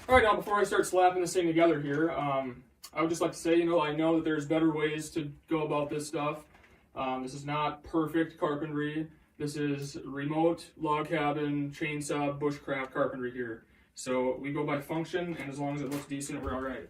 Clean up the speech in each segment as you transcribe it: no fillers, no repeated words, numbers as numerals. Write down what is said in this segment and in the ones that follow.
All right, now before I start slapping this thing together here, I would just like to say, I know that there's better ways to go about this stuff. This is not perfect carpentry. This is remote log cabin, chainsaw, bushcraft carpentry here. So we go by function, and as long as it looks decent, we're all right.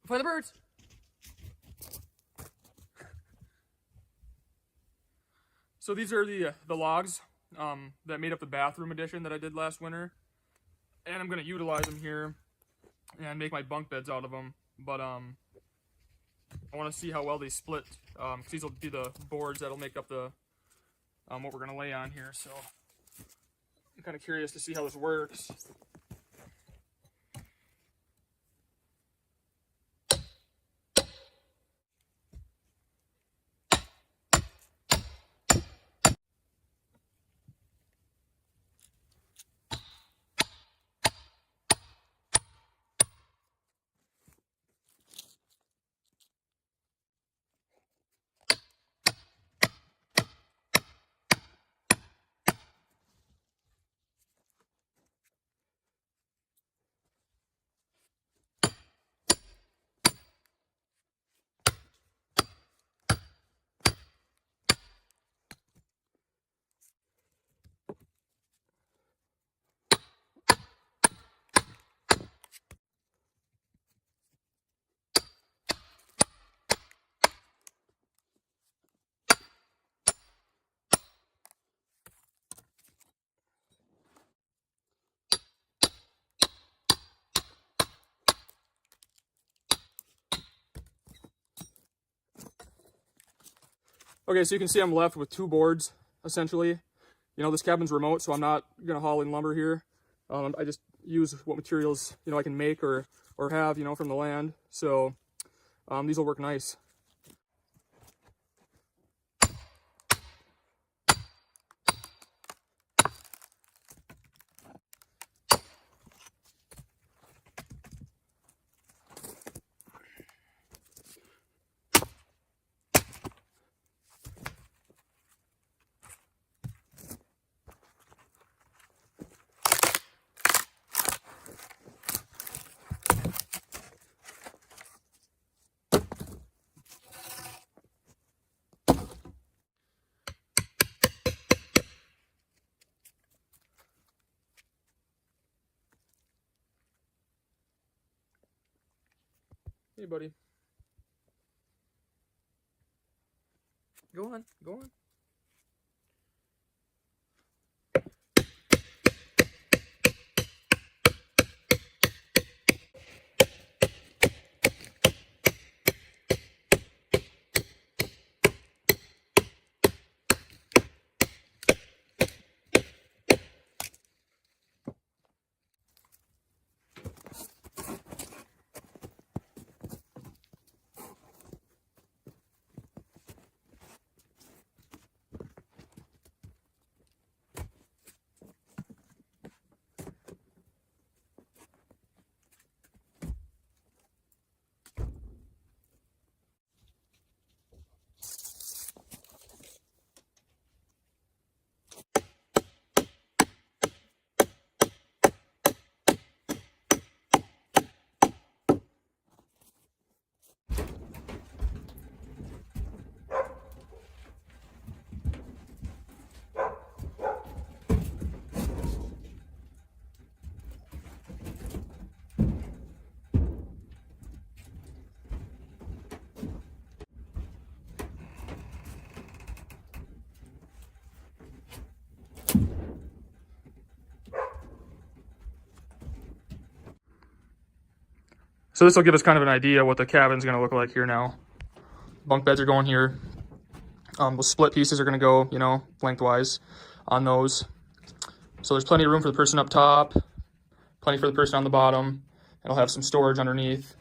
For the birds. So these are the logs that made up the bathroom addition that I did last winter, and I'm gonna utilize them here and make my bunk beds out of them. But I want to see how well they split, because these will be the boards that'll make up the what we're gonna lay on here. So I'm kind of curious to see how this works. Okay, so you can see I'm left with two boards, essentially. This cabin's remote, so I'm not gonna haul in lumber here. I just use what materials, I can make or have, from the land. So these will work nice. Hey, buddy. Go on, go on. So this will give us kind of an idea what the cabin's going to look like here now. Bunk beds are going here. The split pieces are going to go, you know, lengthwise on those. So there's plenty of room for the person up top, plenty for the person on the bottom. It'll have some storage underneath.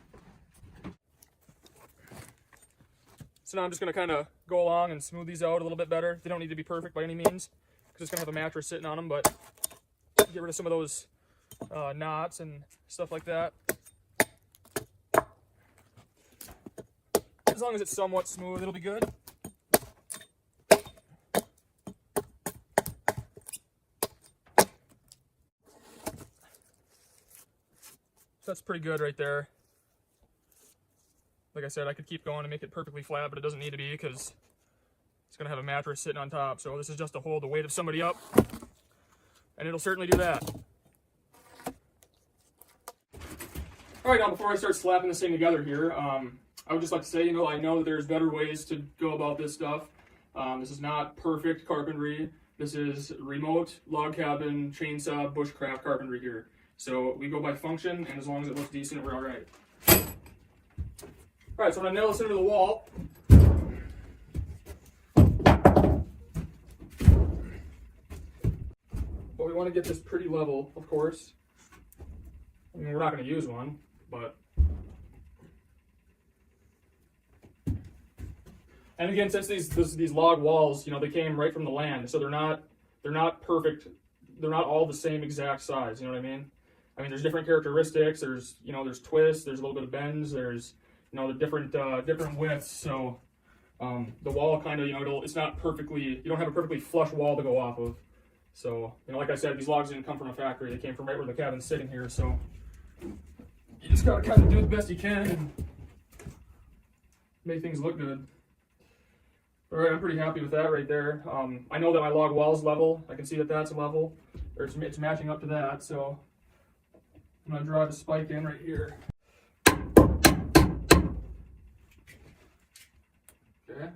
So now I'm just going to kind of go along and smooth these out a little bit better. They don't need to be perfect by any means, because it's going to have a mattress sitting on them, but get rid of some of those knots and stuff like that. As long as it's somewhat smooth, it'll be good. So that's pretty good right there. Like I said, I could keep going and make it perfectly flat, but it doesn't need to be because it's going to have a mattress sitting on top. So this is just to hold the weight of somebody up, and it'll certainly do that. All right, now before I start slapping this thing together here, I would just like to say, I know that there's better ways to go about this stuff. This is not perfect carpentry. This is remote log cabin, chainsaw, bushcraft carpentry here. So we go by function, and as long as it looks decent, we're all right. All right, so I'm gonna nail this into the wall. But we want to get this pretty level, of course. I mean, we're not going to use one, but. And again, since these log walls, they came right from the land, so they're not perfect. They're not all the same exact size. You know what I mean? I mean, there's different characteristics. There's there's twists. There's a little bit of bends. There's the different widths. So the wall kind of it's not perfectly. You don't have a perfectly flush wall to go off of. So like I said, these logs didn't come from a factory. They came from right where the cabin's sitting here. So you just gotta kind of do the best you can and make things look good. All right, I'm pretty happy with that right there. I know that my log wall's level. I can see that that's level, or it's matching up to that. So I'm gonna drive a spike in right here. Okay.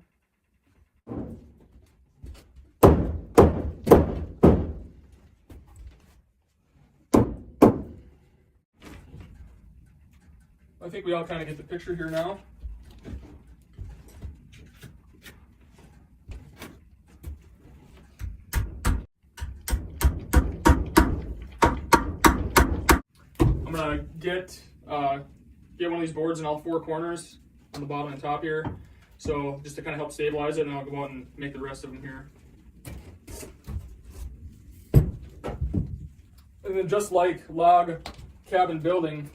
I think we all kind of get the picture here now. I'm gonna get one of these boards in all four corners on the bottom and top here, so just to kind of help stabilize it, and I'll go out and make the rest of them here. And then just like log cabin building,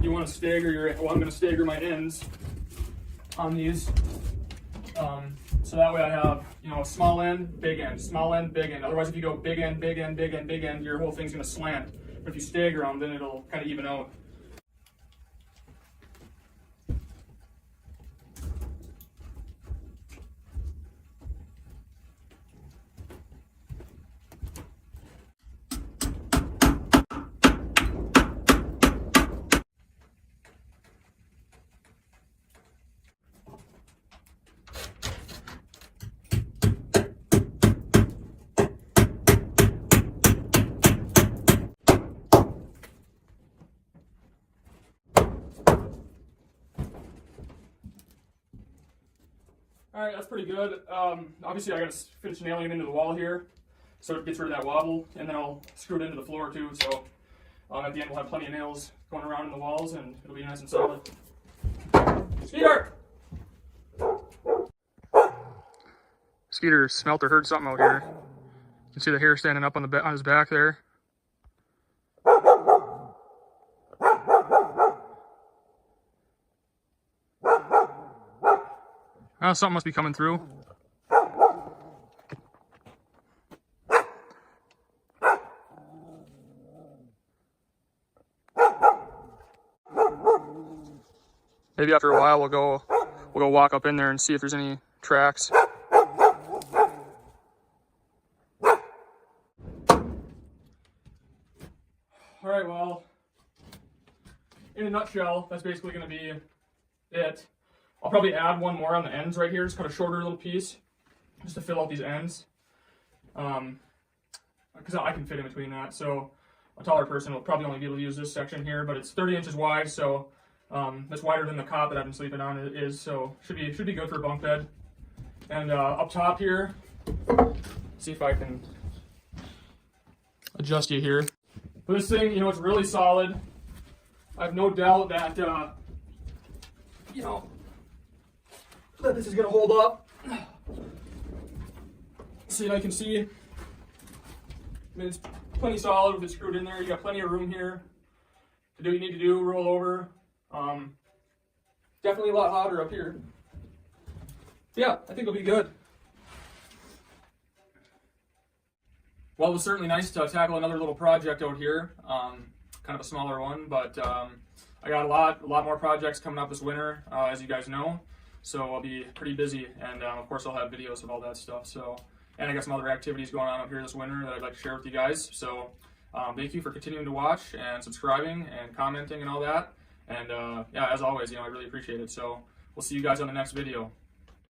you want to stagger I'm going to stagger my ends on these, so that way I have a small end, big end, small end, big end. Otherwise, if you go big end, big end, big end, big end, your whole thing's going to slant. But if you stagger them, then it'll kind of even out. All right, that's pretty good. Obviously, I got to finish nailing it into the wall here, so it gets rid of that wobble, and then I'll screw it into the floor too. So at the end, we'll have plenty of nails going around in the walls, and it'll be nice and solid. Skeeter! Skeeter smelt or heard something out here. You can see the hair standing up on his back there. Something must be coming through. Maybe after a while we'll go walk up in there and see if there's any tracks. All right, well, in a nutshell, that's basically going to be it. I'll probably add one more on the ends right here, just cut a shorter little piece, just to fill out these ends, because I can fit in between that. So a taller person will probably only be able to use this section here, but it's 30 inches wide, so that's wider than the cot that I've been sleeping on is, so should be good for a bunk bed. And up top here, see if I can adjust you here. But this thing, you know, it's really solid. I have no doubt that, you know, that this is going to hold up. See, I can see, I mean, it's plenty solid with it screwed in there. You got plenty of room here to do what you need to do, roll over. Definitely a lot hotter up here. Yeah, I think it'll be good. Well, it was certainly nice to tackle another little project out here, kind of a smaller one, but I got a lot more projects coming up this winter, as you guys know, so I'll be pretty busy, and of course I'll have videos of all that stuff. So, and I got some other activities going on up here this winter that I'd like to share with you guys. So thank you for continuing to watch and subscribing and commenting and all that, and yeah, as always, you know, I really appreciate it. So we'll see you guys on the next video.